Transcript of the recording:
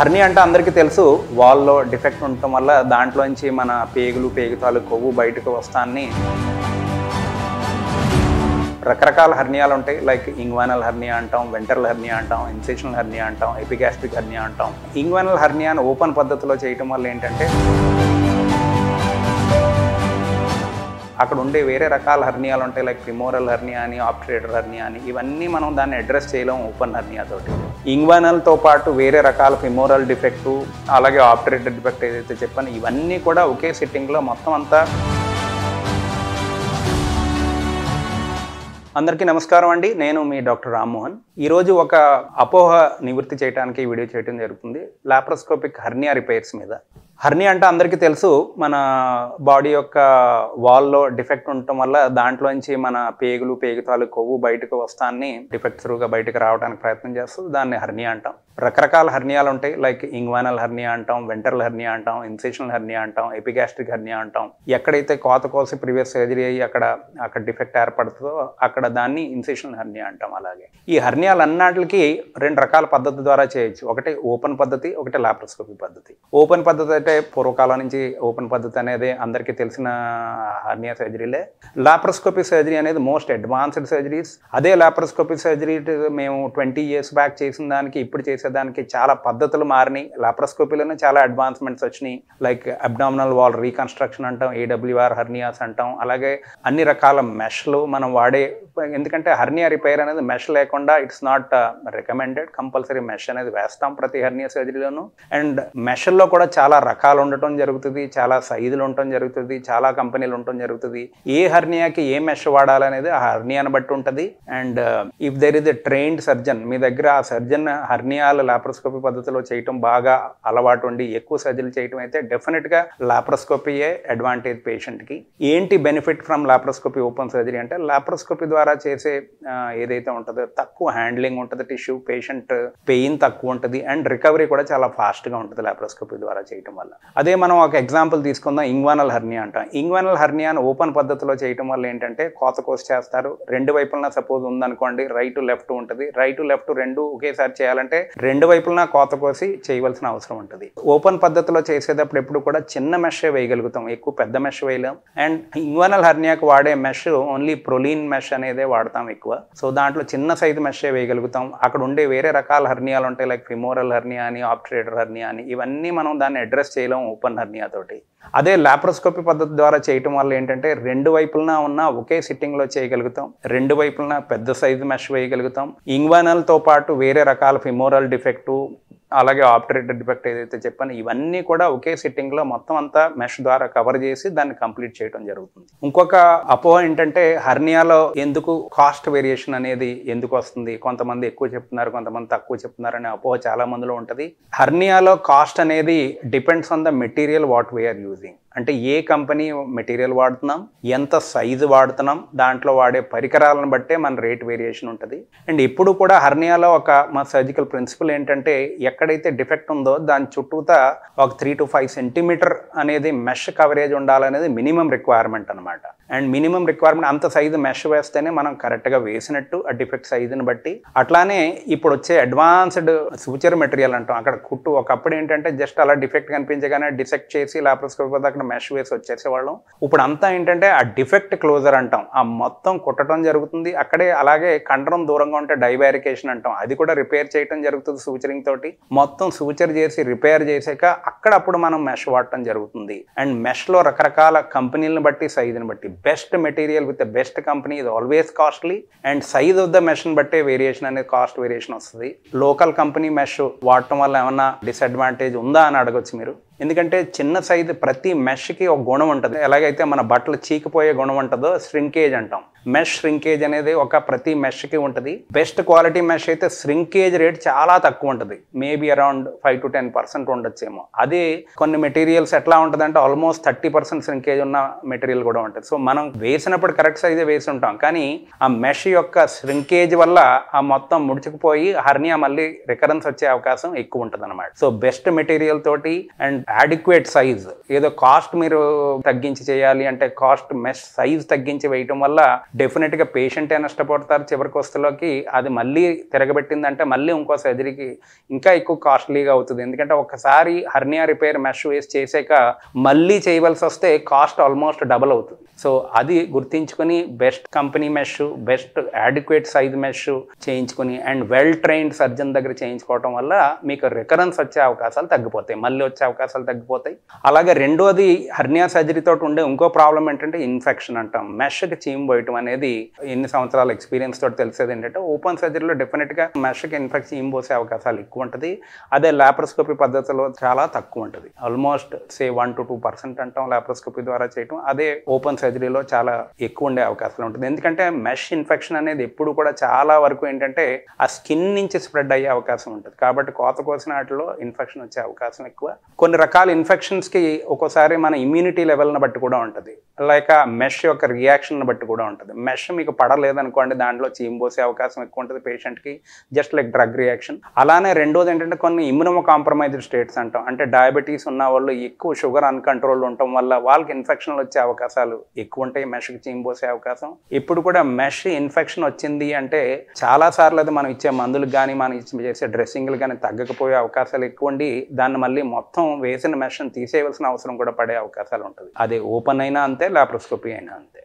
Hernia అంటే అందరికీ తెలుసు, వాల్లో డిఫెక్ట్ ఉండటం వల్ల దాంట్లోంచి మన పేగులు పేగుతాలు కొవ్వు బయటకు వస్తాన్ని రకరకాల హర్నియాలు ఉంటాయి. లైక్ ఇంగ్వానల్ హర్నియా అంటాం, వెంట్రల్ హర్నియా అంటాం, ఇన్సిషనల్ హర్నియా అంటాం, ఎపిగాస్ట్రిక్ హర్నియా అంటాం. ఇంగ్వానల్ హర్నియాను ఓపెన్ పద్ధతిలో చేయటం వల్ల ఏంటంటే అక్కడ ఉండే వేరే రకాల హర్నియాలు ఉంటాయి. లైక్ ఫిమోరల్ హర్నియా అని, ఆబ్ట్రేటర్ హర్నియా అని, ఇవన్నీ మనం దాన్ని అడ్రస్ చేయలేం ఓపెన్ హర్నియా తోటి. ఇంగ్వానల్తో పాటు వేరే రకాల ఫిమోరల్ డిఫెక్టు, అలాగే ఆబ్ట్రేటర్ డిఫెక్ట్ ఏదైతే చెప్పానో ఇవన్నీ కూడా ఒకే సిట్టింగ్లో మొత్తం అంతా. అందరికీ నమస్కారం అండి, నేను మీ డాక్టర్ రామ్మోహన్. ఈరోజు ఒక అపోహ నివృత్తి చేయడానికి వీడియో చేయడం జరుగుతుంది, లాప్రోస్కోపిక్ హర్నియా రిపేర్స్ మీద. హర్నియా అంటే అందరికీ తెలుసు, మన బాడీ యొక్క వాల్లో డిఫెక్ట్ ఉండటం వల్ల దాంట్లోంచి మన పేగులు పేగుతాలు కొవ్వు బయటకు వస్తాన్ని డిఫెక్ట్ త్రూగా బయటకు రావడానికి ప్రయత్నం చేస్తుంది. దాన్ని హర్నియా అంటాం. రకరకాల హర్నియాలు ఉంటాయి. లైక్ ఇంగ్వానల్ హర్నియా అంటాం, వెంట్రల్ హర్నియా అంటాం, ఇన్సిషనల్ హర్నియా అంటాం, ఎపిగాస్ట్రిక్ హర్నియా అంటాం. ఎక్కడైతే కోత కోసి ప్రీవియస్ సర్జరీ అయ్యి అక్కడ డిఫెక్ట్ ఏర్పడుతుందో అక్కడ దాన్ని ఇన్సిషనల్ హర్నియా అంటాం. అలాగే ఈ హర్నియాలు అన్నిటికి రెండు రకాల పద్ధతి ద్వారా చేయొచ్చు. ఒకటి ఓపెన్ పద్ధతి, ఒకటి లాప్రోస్కోపీ పద్ధతి. ఓపెన్ పద్ధతి అంటే పూర్వకాలం నుంచి ఓపెన్ పద్ధతి అనేది అందరికీ తెలిసిన హర్నియా సర్జరీలే. లాప్రోస్కోపీ సర్జరీ అనేది మోస్ట్ అడ్వాన్స్డ్ సర్జరీస్. అదే లాప్రోస్కోపీ సర్జరీ మేము 20 years బ్యాక్ చేసిన దానికి ఇప్పుడు చేసేదానికి చాలా పద్ధతులు మారినాయి. లాప్రోస్కోపీలోనే చాలా అడ్వాన్స్మెంట్స్ వచ్చినాయి. లైక్ అబ్డామినల్ వాల్ రీకన్స్ట్రక్షన్ అంటాం, AWR హర్నియాస్ అంటాం. అలాగే అన్ని రకాల మెష్లు మనం వాడే, ఎందుకంటే హర్నియా రిపేర్ అనేది మెష్ లేకుండా it's not recommended. Compulsory mesh అనేది వేస్తాం ప్రతి హర్నియా సర్జరీలోనూ. అండ్ మెష్ల్లో కూడా చాలా రకాలు ఉండటం జరుగుతుంది, చాలా సైజులు ఉండటం జరుగుతుంది, చాలా కంపెనీలు ఉండటం జరుగుతుంది. ఏ హర్నియాకి ఏ మెష్ వాడాలనేది ఆ హర్నియాని బట్టి ఉంటుంది. And if there is a trained surgeon, మీ దగ్గర ఆ సర్జన్ హర్నియాలు లాప్రోస్కోపీ పద్ధతిలో చేయటం బాగా అలవాటు ఉండి ఎక్కువ సర్జరీలు చేయటం అయితే డెఫినెట్గా లాప్రోస్కోపీయే అడ్వాంటేజ్ పేషెంట్కి. ఏంటి benefit from laparoscopy open surgery అంటే, లాప్రోస్కోపీ ద్వారా చేసే ఏదైతే ఉంటుందో తక్కువ హ్యాండ్లింగ్ ఉంటుంది, టిష్యూ పేషెంట్ పెయిన్ తక్కువ ఉంటుంది, అండ్ రికవరీ కూడా చాలా ఫాస్ట్గా ఉంటుంది లాప్రోస్కోపీ ద్వారా చేయటం వల్ల. అదే మనం ఒక ఎగ్జాంపుల్ తీసుకుందాం, ఇంగ్వానల్ హర్నియా అంటాం. ఇంగ్వానల్ హర్నియాను ఓపెన్ పద్ధతిలో చేయటం వల్ల ఏంటంటే కోత కోసి చేస్తారు. రెండు వైపులన సపోజ్ ఉందనుకోండి, రైట్ లెఫ్ట్ ఉంటుంది. రైట్ లెఫ్ట్ రెండు ఒకేసారి చేయాలంటే రెండు వైపులన కోత కోసి చేయవలసిన అవసరం ఉంటుంది. ఓపెన్ పద్ధతిలో చేసేటప్పుడు ఎప్పుడు కూడా చిన్న మెష్ వేయగలుగుతాం, ఎక్కువ పెద్ద మెష్ వేయలేం. అండ్ ఇంగ్వానల్ హర్నియాకు వాడే మెష్ ఓన్లీ ప్రొలీన్ మెష్ అనేదే వాడతాం ఎక్కువ. సో దాంట్లో చిన్న సైజు మెష్ వేయగలుగుతాం. అక్కడ ఉండే వేరే రకాల హర్నియాలు ఉంటాయి, లైక్ ఫిమోరల్ హర్నియా అని, ఆబ్ట్రేటర్ హర్నియా అని, ఇవన్నీ మనం దాన్ని అడ్రస్ చేయలేం ఓపెన్ హర్నియా తోటి. అదే లాప్రోస్కోపీ పద్ధతి ద్వారా చేయటం వల్ల ఏంటంటే రెండు వైపులన ఉన్న ఒకే సిట్టింగ్లో చేయగలుగుతాం. రెండు వైపులన పెద్ద సైజు మెష్ వేయగలుగుతాం. ఇంగ్వానల్తో పాటు వేరే రకాల ఫిమోరల్ డిఫెక్టు, అలాగే ఆబ్ట్రేటర్ డిఫెక్ట్ ఏదైతే చెప్పానో ఇవన్నీ కూడా ఒకే సిట్టింగ్లో మొత్తం అంతా మెష్ ద్వారా కవర్ చేసి దాన్ని కంప్లీట్ చేయడం జరుగుతుంది. ఇంకొక అపోహ ఏంటంటే, హర్నియాలో ఎందుకు కాస్ట్ వేరియేషన్ అనేది ఎందుకు వస్తుంది, కొంతమంది ఎక్కువ చెప్తున్నారు, కొంతమంది తక్కువ చెప్తున్నారు అనే అపోహ చాలా మందిలో ఉంటుంది. హర్నియాలో కాస్ట్ అనేది depends on the material what we are using. అంటే ఏ కంపెనీ మెటీరియల్ వాడుతున్నాం, ఎంత సైజు వాడుతున్నాం, దాంట్లో వాడే పరికరాలను బట్టే మన రేట్ వేరియేషన్ ఉంటుంది. అండ్ ఇప్పుడు కూడా హర్నియాలో మా సర్జికల్ ప్రిన్సిపల్ ఏంటంటే, ఎక్కడైతే డిఫెక్ట్ ఉందో దాని చుట్టూతా ఒక 3 to 5 centimeter అనేది మెష్ కవరేజ్ ఉండాలనేది మినిమం రిక్వైర్మెంట్ అనమాట. అండ్ మినిమం రిక్వైర్మెంట్ అంత సైజు మెష్ వేస్తేనే మనం కరెక్ట్గా వేసినట్టు ఆ డిఫెక్ట్ సైజుని బట్టి. అట్లానే ఇప్పుడు వచ్చే అడ్వాన్స్డ్ సూచర్ మెటీరియల్ అంటాం. అక్కడ కుట్టు ఒకప్పుడు ఏంటంటే జస్ట్ అలా డిఫెక్ట్ కనిపించగానే డిసెక్ట్ చేసి లాప్రోస్కోపీ అక్కడ మెష్ వేసి వచ్చేసేవాళ్ళం. ఇప్పుడు అంతా ఏంటంటే ఆ డిఫెక్ట్ క్లోజర్ అంటాం, ఆ మొత్తం కుట్టడం జరుగుతుంది అక్కడే. అలాగే కండరం దూరంగా ఉంటే డైవారికేషన్ అంటాం, అది కూడా రిపేర్ చేయడం జరుగుతుంది సూచరింగ్ తోటి. మొత్తం సూచర్ చేసి రిపేర్ చేసాక అప్పుడు మనం మెష్ వాడటం జరుగుతుంది. అండ్ మెష్లో రకరకాల కంపెనీలను బట్టి సైజుని బట్టి best material with the best company ఇది always costly. And size of the మెష్ని బట్టే వేరియేషన్ అనేది కాస్ట్ వేరియేషన్ వస్తుంది. లోకల్ కంపెనీ మెష్ వాడటం వల్ల ఏమన్నా డిసడ్వాంటేజ్ ఉందా అని అడగొచ్చు మీరు. ఎందుకంటే చిన్న సైజు ప్రతి మెష్కి ఒక గుణం ఉంటుంది. ఎలాగైతే మన బట్టలు చీకిపోయే గుణం ఉంటుందో శ్రింకేజ్ అంటాం. మెష్ శ్రింకేజ్ అనేది ప్రతి మెష్కి ఉంటుంది. బెస్ట్ క్వాలిటీ మెష్ అయితే శ్రింకేజ్ రేట్ చాలా తక్కువ ఉంటుంది, మేబీ అరౌండ్ 5 to 10% ఉండొచ్చేమో. అదే కొన్ని మెటీరియల్స్ ఎట్లా ఉంటుంది అంటే ఆల్మోస్ట్ 30% శ్రింకేజ్ ఉన్న మెటీరియల్ కూడా ఉంటుంది. సో మనం వేసినప్పుడు కరెక్ట్ సైజే వేసి ఉంటాం, కానీ ఆ మెష్ యొక్క శ్రింకేజ్ వల్ల ఆ మొత్తం ముడుచుకుపోయి హర్నియా మళ్ళీ రికరెన్స్ వచ్చే అవకాశం ఎక్కువ ఉంటుంది అనమాట. సో బెస్ట్ మెటీరియల్ తోటి అండ్ adequate size, ఏదో కాస్ట్ మీరు తగ్గించి చేయాలి అంటే కాస్ట్ మెష్ సైజ్ తగ్గించి వేయటం వల్ల డెఫినెట్గా పేషెంటే నష్టపోతారు. చివరికి వస్తులోకి అది మళ్ళీ తిరగబెట్టిందంటే మళ్ళీ ఇంకో సర్జరీకి ఇంకా ఎక్కువ కాస్ట్లీగా అవుతుంది. ఎందుకంటే ఒకసారి హర్నియా రిపేర్ మెష్ వేసి చేసాక మళ్ళీ చేయవలసి వస్తే కాస్ట్ ఆల్మోస్ట్ డబల్ అవుతుంది. సో అది గుర్తించుకొని best company mesh, best adequate size mesh చేయించుకొని అండ్ వెల్ ట్రైన్డ్ సర్జన్ దగ్గర చేయించుకోవడం వల్ల మీకు రికరెన్స్ వచ్చే అవకాశాలు తగ్గిపోతాయి, మళ్ళీ వచ్చే అవకాశాలు తగ్గిపోతాయి. అలాగే రెండోది హర్నియా సర్జరీతో ఉండే ఇంకో ప్రాబ్లం ఏంటంటే ఇన్ఫెక్షన్ అంటాం. మెష్కి చీము పోయటం అనేది ఎన్ని సంవత్సరాల ఎక్స్పీరియన్స్ తోటి తెలిసేది ఏంటంటే ఓపెన్ సర్జరీలో డెఫినెట్గా మెష్కి ఇన్ఫెక్షన్ చీము పోసే అవకాశాలు ఎక్కువ ఉంటుంది. అదే లాప్రోస్కోపీ పద్ధతిలో చాలా తక్కువ ఉంటుంది. ఆల్మోస్ట్ 1 to 2% అంటాం లాప్రోస్కోపీ ద్వారా చేయటం. అదే ఓపెన్ సర్జరీలో చాలా ఎక్కువ ఉండే అవకాశాలు ఉంటుంది. ఎందుకంటే మెష్ ఇన్ఫెక్షన్ అనేది ఎప్పుడు కూడా చాలా వరకు ఏంటంటే ఆ స్కిన్ నుంచి స్ప్రెడ్ అయ్యే అవకాశం ఉంటుంది. కాబట్టి కోత కోసిన వాటిలో ఇన్ఫెక్షన్ వచ్చే అవకాశం ఎక్కువ. కొన్ని రకాల ఇన్ఫెక్షన్స్కి ఒక్కోసారి మన ఇమ్యూనిటీ లెవెల్ని బట్టి కూడా ఉంటుంది, లైక్ మెష్ యొక్క రియాక్షన్ బట్టి కూడా ఉంటుంది. మెష్ మీకు పడలేదనుకోండి, దాంట్లో చీము పోసే అవకాశం ఎక్కువ ఉంటుంది పేషెంట్కి, జస్ట్ లైక్ డ్రగ్ రియాక్షన్. అలానే రెండోది ఏంటంటే కొన్ని ఇమ్యూనో కాంప్రమైజ్డ్ స్టేట్స్ అంటాం. అంటే డయాబెటీస్ ఉన్న వాళ్ళు ఎక్కువ షుగర్ అన్కంట్రోల్ ఉండటం వల్ల వాళ్ళకి ఇన్ఫెక్షన్లు వచ్చే అవకాశాలు ఎక్కువ ఉంటాయి, మెష్కి చీము పోసే అవకాశం. ఇప్పుడు కూడా మెష్ ఇన్ఫెక్షన్ వచ్చింది అంటే చాలా సార్లు అది మనం ఇచ్చే మందులకు కానీ మనం చేసే డ్రెస్సింగ్లు కానీ తగ్గకపోయే అవకాశాలు ఎక్కువ ఉండి దాన్ని మళ్ళీ మొత్తం వేసిన మెష్ని తీసేయవలసిన అవసరం కూడా పడే అవకాశాలు ఉంటుంది. అది ఓపెన్ అయినా అంతే, లాప్రోస్కోపీ అయినా అంతే.